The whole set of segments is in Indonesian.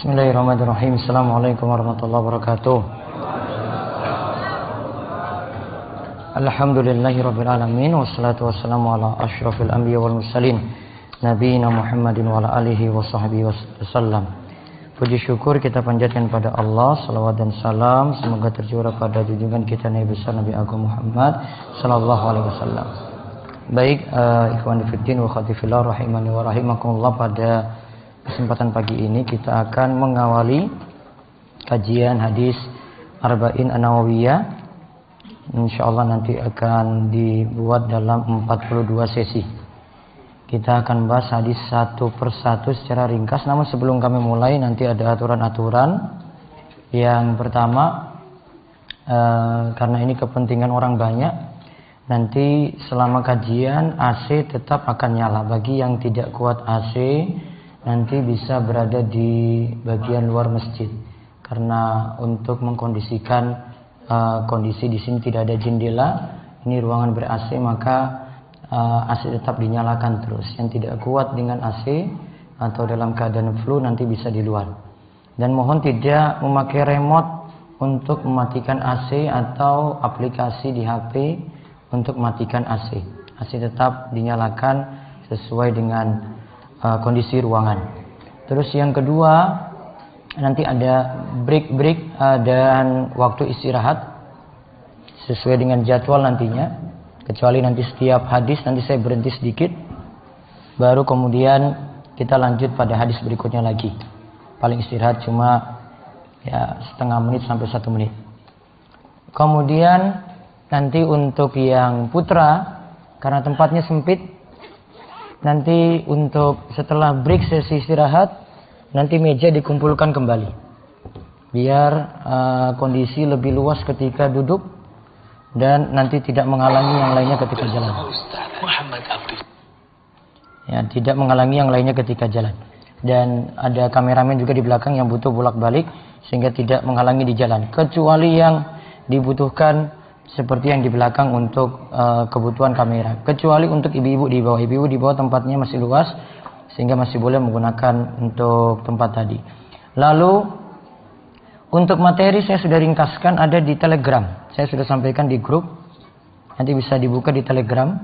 Bismillahirrahmanirrahim. Assalamualaikum warahmatullahi wabarakatuh. Alhamdulillahirabbil alamin wassalatu wassalamu ala asyrafil anbiya wal mursalin nabiyina Muhammadin wa ala alihi washabbihi wasallam. Puji syukur kita panjatkan pada Allah, salawat dan salam semoga tercurah pada junjungan kita Nabi besar Nabi Agung Muhammad sallallahu alaihi wasallam. Baik, ikhwan fillah wa akhwati fillah rahimani wa rahimakumullah, pada kesempatan pagi ini kita akan mengawali kajian hadis Arba'in An-Nawawiyah. Insyaallah nanti akan dibuat dalam 42 sesi. Kita akan bahas hadis satu persatu secara ringkas. Namun sebelum kami mulai, nanti ada aturan-aturan. Yang pertama, karena ini kepentingan orang banyak, nanti selama kajian AC tetap akan nyala. Bagi yang tidak kuat AC, nanti bisa berada di bagian luar masjid, karena untuk mengkondisikan kondisi di sini tidak ada jendela, ini ruangan ber AC, maka AC tetap dinyalakan terus. Yang tidak kuat dengan AC atau dalam keadaan flu nanti bisa di luar. Dan mohon tidak memakai remote untuk mematikan AC atau aplikasi di HP untuk mematikan AC. AC tetap dinyalakan sesuai dengan kondisi ruangan. Terus yang kedua, nanti ada break dan waktu istirahat sesuai dengan jadwal nantinya, kecuali nanti setiap hadis nanti saya berhenti sedikit, baru kemudian kita lanjut pada hadis berikutnya lagi. Paling istirahat cuma ya setengah menit sampai 1 menit. Kemudian nanti untuk yang putra, karena tempatnya sempit, nanti untuk setelah break sesi istirahat, nanti meja dikumpulkan kembali, biar kondisi lebih luas ketika duduk dan nanti tidak menghalangi yang lainnya ketika jalan. Ya, tidak menghalangi yang lainnya ketika jalan. Dan ada kameramen juga di belakang yang butuh bolak-balik sehingga tidak menghalangi di jalan, kecuali yang dibutuhkan seperti yang di belakang untuk kebutuhan kamera. Kecuali untuk ibu-ibu di bawah. Ibu-ibu di bawah tempatnya masih luas sehingga masih boleh menggunakan untuk tempat tadi. Lalu untuk materi saya sudah ringkaskan, ada di Telegram. Saya sudah sampaikan di grup. Nanti bisa dibuka di Telegram.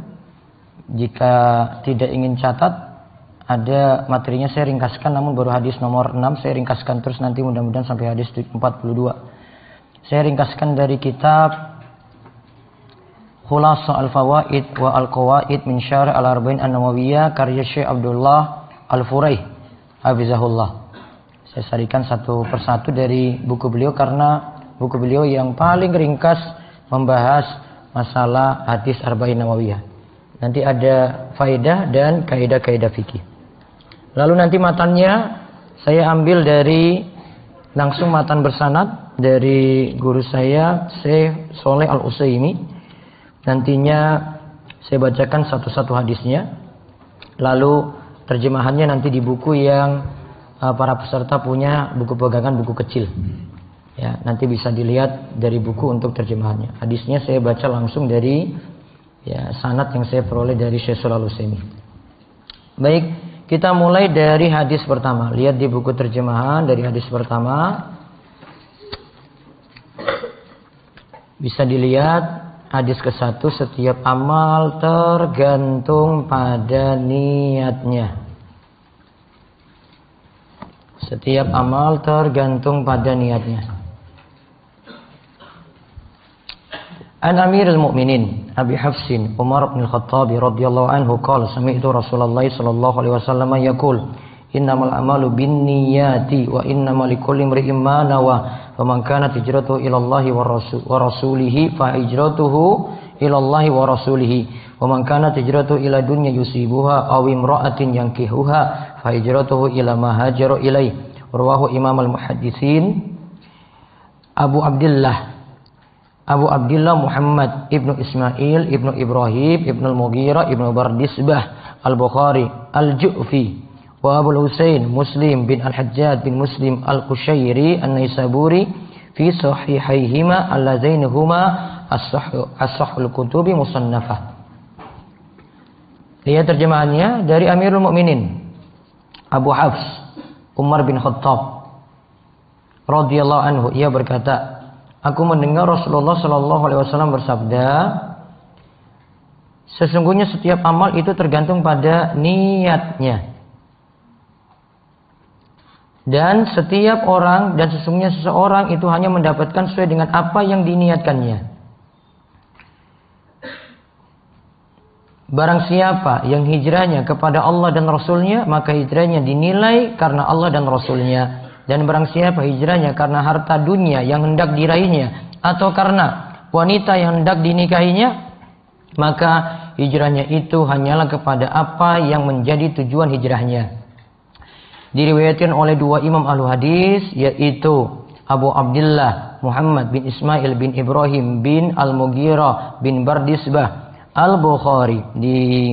Jika tidak ingin catat, ada materinya saya ringkaskan, namun baru hadis nomor 6 saya ringkaskan terus nanti mudah-mudahan sampai hadis 42. Saya ringkaskan dari kitab Khulasa al-Fawaid wa al-Qawaid min Syarah al-Arba'in An-Nawawiyah karya Syekh Abdullah Al-Furaih hafizahullah. Saya sarikan satu persatu dari buku beliau karena buku beliau yang paling ringkas membahas masalah hadis Arba'in Nawawiyah. Nanti ada faedah dan kaidah-kaidah fikih. Lalu nanti matannya saya ambil dari langsung matan bersanad dari guru saya Syekh Shalih Al-Utsaimin. Nantinya saya bacakan satu-satu hadisnya, lalu terjemahannya nanti di buku yang para peserta punya, buku pegangan, buku kecil. Ya, nanti bisa dilihat dari buku untuk terjemahannya. Hadisnya saya baca langsung dari sanad yang saya peroleh dari Syekh Shalih Al-Utsaimin. Baik, kita mulai dari hadis pertama. Lihat di buku terjemahan dari hadis pertama. Bisa dilihat hadis ke-1, setiap amal tergantung pada niatnya. Setiap amal tergantung pada niatnya. An Amirul Mukminin Abi Hafsin Umar bin Khattab radhiyallahu anhu qala sami'tu Rasulullah sallallahu alaihi wasallam yaqul innamal a'malu binniyati wa innamal likulli imri'in ma nawa faman kanat hijratuhu ila Allahi wa rasulihi fa hijratuhu ila Allahi wa rasulihi wa man kanat hijratuhu ila dunya yusibuha aw imra'atin yankihuha fa hijratuhu ila ma hajara ilaihi. Rawahu Imam al-Muhadditsin Abu Abdullah Muhammad ibnu Ismail ibnu Ibrahim ibnu al-Mughirah ibnu Bardisbah al-Bukhari al-Ju'fi wa Abu Husain Muslim bin al-Hajjaj bin Muslim al-Qushairi an-Naisaburi fi sahihaihima allazainahuma as-sahhul kutubi musannafah. Lihat terjemahannya dari Amirul Mukminin Abu Hafs Umar bin Khattab radhiyallahu anhu, ia berkata, aku mendengar Rasulullah sallallahu alaihi wasallam bersabda, sesungguhnya setiap amal itu tergantung pada niatnya. Dan setiap orang dan sesungguhnya seseorang itu hanya mendapatkan sesuai dengan apa yang diniatkannya. Barang siapa yang hijrahnya kepada Allah dan Rasulnya, maka hijrahnya dinilai karena Allah dan Rasulnya. Dan barang siapa hijrahnya karena harta dunia yang hendak diraihnya, atau karena wanita yang hendak dinikahinya, maka hijrahnya itu hanyalah kepada apa yang menjadi tujuan hijrahnya. Diriwayatkan oleh dua imam ahlu hadis, yaitu Abu Abdullah Muhammad bin Ismail bin Ibrahim bin Al-Mughirah bin Bardisbah Al-Bukhari, di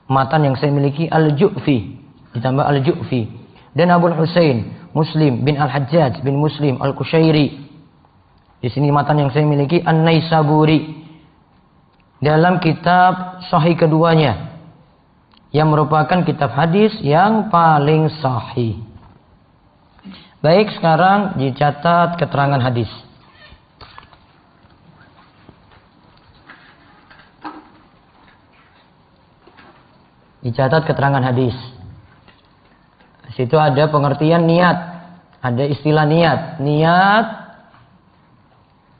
matan yang saya miliki Al-Ju'fi, ditambah Al-Ju'fi, dan Abu Husain Muslim bin Al-Hajjaj bin Muslim Al-Kushairi, di sini matan yang saya miliki An-Naisaburi, dalam kitab sahih keduanya yang merupakan kitab hadis yang paling sahih. Baik, sekarang dicatat keterangan hadis. Dicatat keterangan hadis. Di situ ada pengertian niat, ada istilah niat. Niat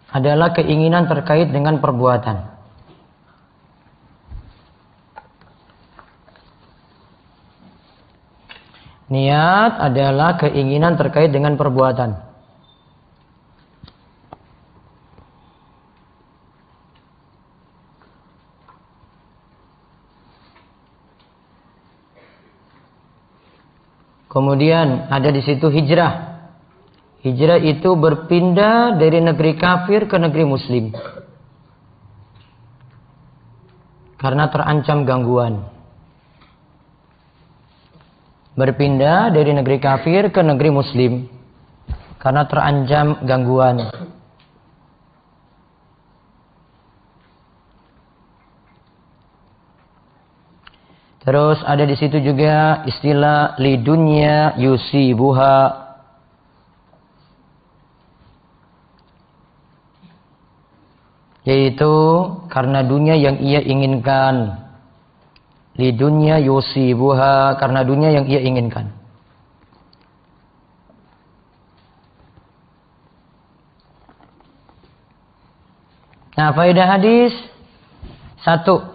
adalah keinginan terkait dengan perbuatan. Niat adalah keinginan terkait dengan perbuatan. Kemudian ada di situ hijrah. Hijrah itu berpindah dari negeri kafir ke negeri muslim karena terancam gangguan. Berpindah dari negeri kafir ke negeri muslim karena terancam gangguan. Terus ada di situ juga istilah lidunya yusibuha, yaitu karena dunia yang ia inginkan. Lidunya yusibuha, karena dunia yang ia inginkan. Nah, faedah hadis 1.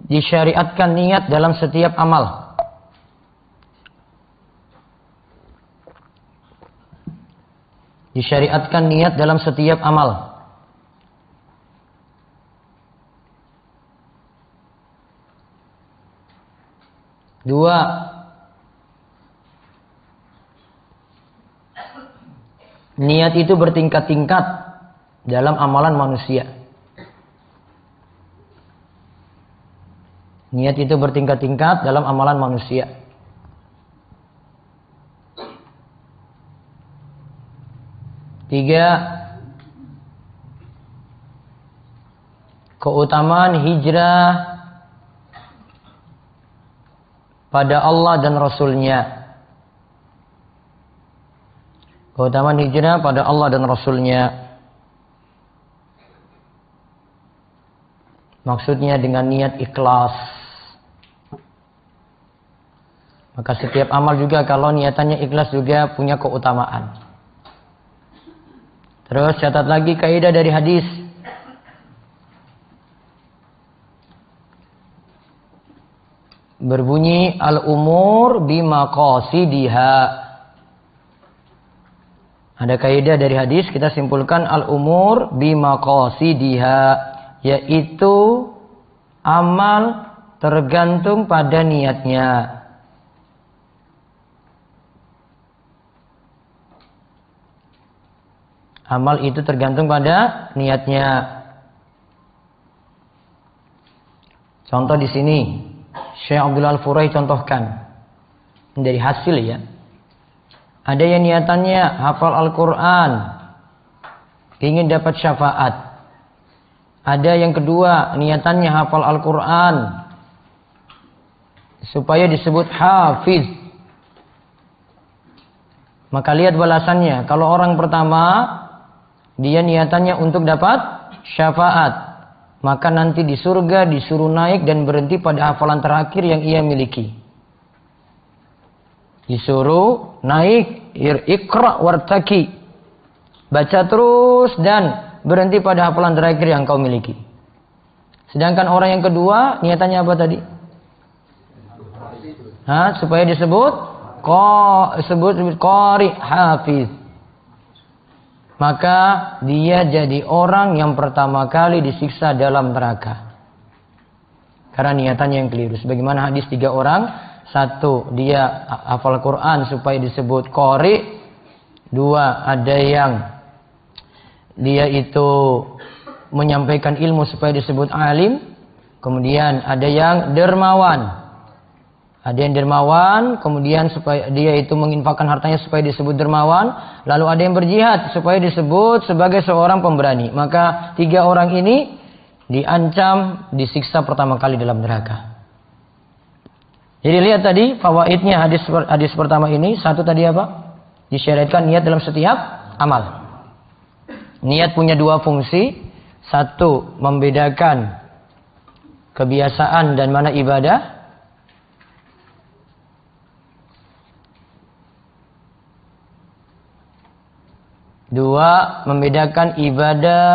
Disyariatkan niat dalam setiap amal. Disyariatkan niat dalam setiap amal. 2. Niat itu bertingkat-tingkat dalam amalan manusia. Niat itu bertingkat-tingkat dalam amalan manusia. 3. Keutamaan hijrah pada Allah dan Rasulnya. Keutamaan hijrah pada Allah dan Rasulnya. Maksudnya dengan niat ikhlas. Maka setiap amal juga kalau niatannya ikhlas juga punya keutamaan. Terus catat lagi kaidah dari hadis. Berbunyi al-umur bimaqasidiha. Ada kaidah dari hadis, kita simpulkan al-umur bimaqasidiha, yaitu amal tergantung pada niatnya. Amal itu tergantung pada niatnya. Contoh di sini Syekh Abdullah Al-Furai contohkan dari hasil ya. Ada yang niatannya hafal Al-Quran, ingin dapat syafaat. Ada yang kedua niatannya hafal Al-Quran supaya disebut hafiz. Maka lihat balasannya. Kalau orang pertama, dia niatannya untuk dapat syafaat, maka nanti di surga disuruh naik dan berhenti pada hafalan terakhir yang ia miliki. Disuruh naik, iqra wartaki. Baca terus dan berhenti pada hafalan terakhir yang kau miliki. Sedangkan orang yang kedua, niatannya apa tadi? Supaya disebut qari hafiz. Maka dia jadi orang yang pertama kali disiksa dalam neraka. Karena niatannya yang keliru. Sebagaimana hadis 3 orang. 1, dia hafal Quran supaya disebut qari. 2, ada yang dia itu menyampaikan ilmu supaya disebut alim. Kemudian ada yang dermawan. Ada yang dermawan, kemudian supaya dia itu menginfakkan hartanya supaya disebut dermawan. Lalu ada yang berjihad supaya disebut sebagai seorang pemberani. Maka 3 orang ini diancam disiksa pertama kali dalam neraka. Jadi lihat tadi fawaidnya hadis pertama ini. 1 tadi apa? Disyariatkan niat dalam setiap amal. Niat punya 2 fungsi. 1, membedakan kebiasaan dan mana ibadah. 2, membedakan ibadah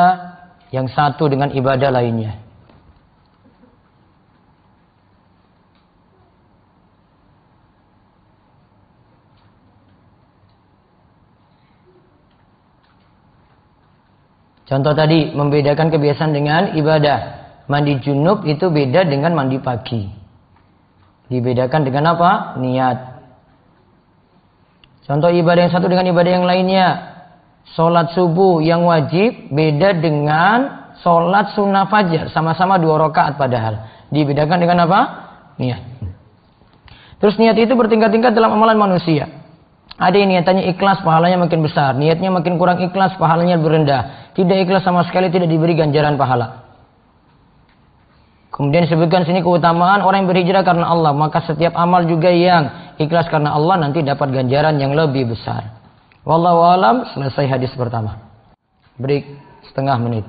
yang satu dengan ibadah lainnya. Contoh tadi, membedakan kebiasaan dengan ibadah. Mandi junub itu beda dengan mandi pagi. Dibedakan dengan apa? Niat. Contoh ibadah yang satu dengan ibadah yang lainnya. Sholat subuh yang wajib beda dengan sholat sunnah fajar. Sama-sama 2 rakaat padahal. Dibedakan dengan apa? Niat. Terus niat itu bertingkat-tingkat dalam amalan manusia. Ada yang niatannya ikhlas, pahalanya makin besar. Niatnya makin kurang ikhlas, pahalanya berendah. Tidak ikhlas sama sekali, tidak diberi ganjaran pahala. Kemudian disebutkan sini keutamaan orang yang berhijrah karena Allah. Maka setiap amal juga yang ikhlas karena Allah nanti dapat ganjaran yang lebih besar. Wallahu a'lam. Selesai hadis pertama. Break setengah menit.